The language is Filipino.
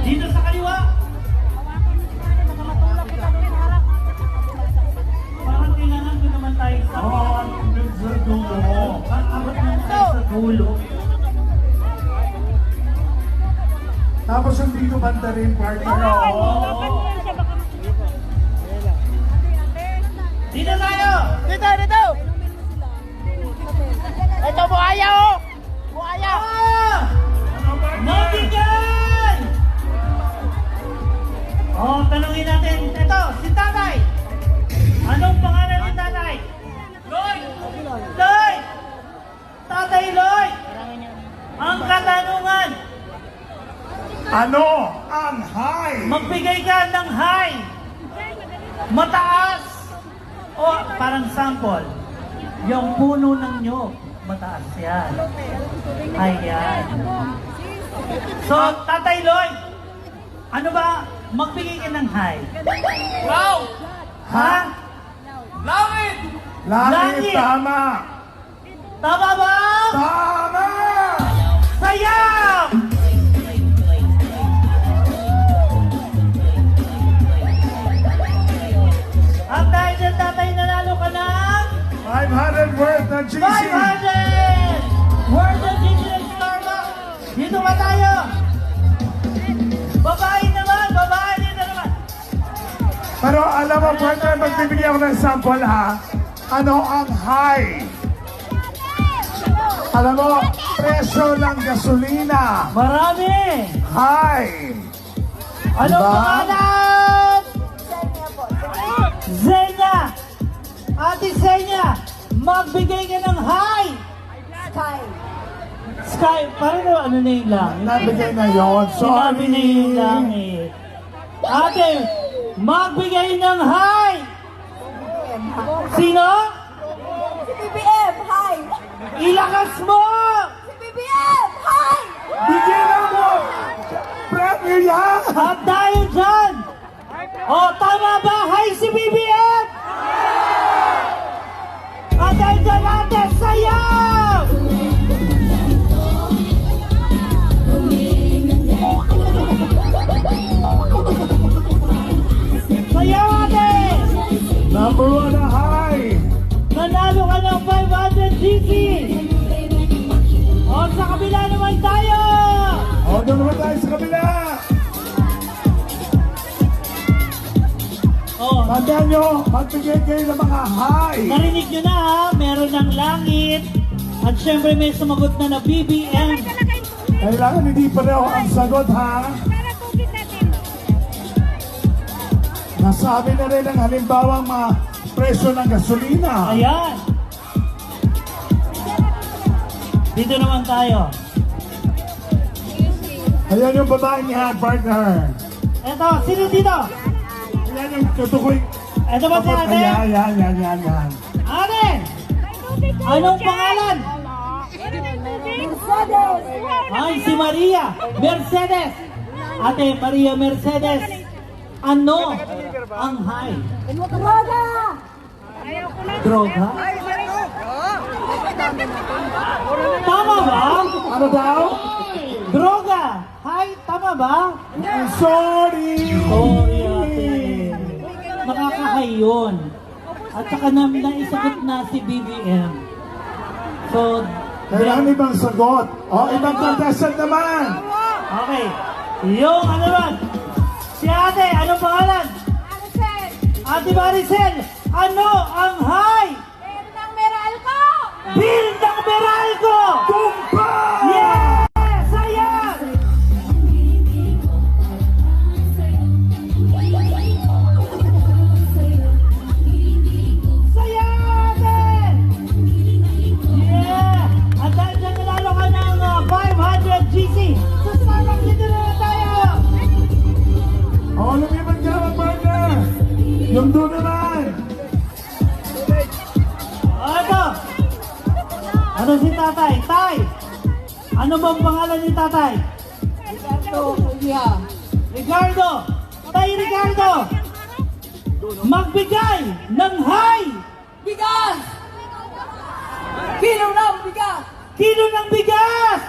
Dito sa kaliwa. Parang kailangan ko naman tayo sa dulo. Abot naman tayo sa dulo. Tapos yung dito banda rin, partner. Dito tayo! Dito, dito! Ito, buhaya oh! Buhaya! Mabigay! Tanungin natin. Ito, si Tatay. Anong pangalan ni Tatay? Lloyd! Lloyd! Tatay Lloyd! Ang katanungan, Ano ang high? magbigay ka ng high, mataas, o parang sample, yung puno ng nyog, mataas yan. Ayan. So, Tatay Lloyd, ano ba, magbigay ka ng high? Wow! Ha? Langit! Langit, tama! Tama ba? Tama! Sayang! At dahil sa Tatay, nanalo ka ng 500 worth ng GC! 500! Worth of Digital Starbucks! Dito ba tayo? Babae naman! Babae dito naman! Pero alam mo, partner, magbibigay ako ng sample ha. Ano ang high? Alam mo, presyo ng gasolina. Marami! High! Anong Diba? pangalan? Zenya! Ate Zenya, magbigay ka ng high! Sky, parang ano na yung langit? Nabigay na yon. Sinabi na Sorry. yung langit. Ate, magbigay ng high! Sino? Si BBM, hi! Ilakas mo! Si BBM, hi! Bigyan na mo! Premyo yan! At dahil dyan, tama ba? Hi si BBM! At dahil dyan natin, sayaw! Sayaw ate! Number one na high! Nanalo ka ng 500 GC! Sa kabila naman tayo! Doon naman tayo sa kabila! Tandaan nyo, magbigay kayo ng mga high! Narinig nyo na ha, meron ng langit. At syempre may sumagot na na BBM. Kailangan hindi pareho ang sagot ha. Nasabi na rin ang halimbawang mga presyo ng gasolina. Ayan. Dito naman tayo. Ayan yung babae niya, partner. Eto, sino dito? Ayan yung tutukoy. Eto ba si ate? Yan. Ate! Anong pangalan? Mercedes! Ay, si Maria Mercedes. Ate, Maria Mercedes. Ano ang high? Droga! Droga? Tama ba? Ano daw? Droga! High, tama ba? Sorry! Sorry ate. Nakakahayon. At saka naisagot na si BBM. So, Kailangan ibang sagot. Ibang contestant naman. okay. Yung ano naman? Si ate, anong pangalan? Maricel! Ate Maricel, ano ang high? Berdang Meralco! Bill ng Meralco! Tumpa! Yes! Ayan! Sayatin! Yeah! At dahil dyan nanalo ka ng 500 GC, sa Starbucks dito na tayo! Lumipat ka naman, partner. Yung doon naman. Ito! Ano si tatay? Tay! Ano bang pangalan ni tatay? Ricardo! Tay Ricardo! Magbigay ng high! Bigas! Kilo ng bigas! Kilo ng bigas!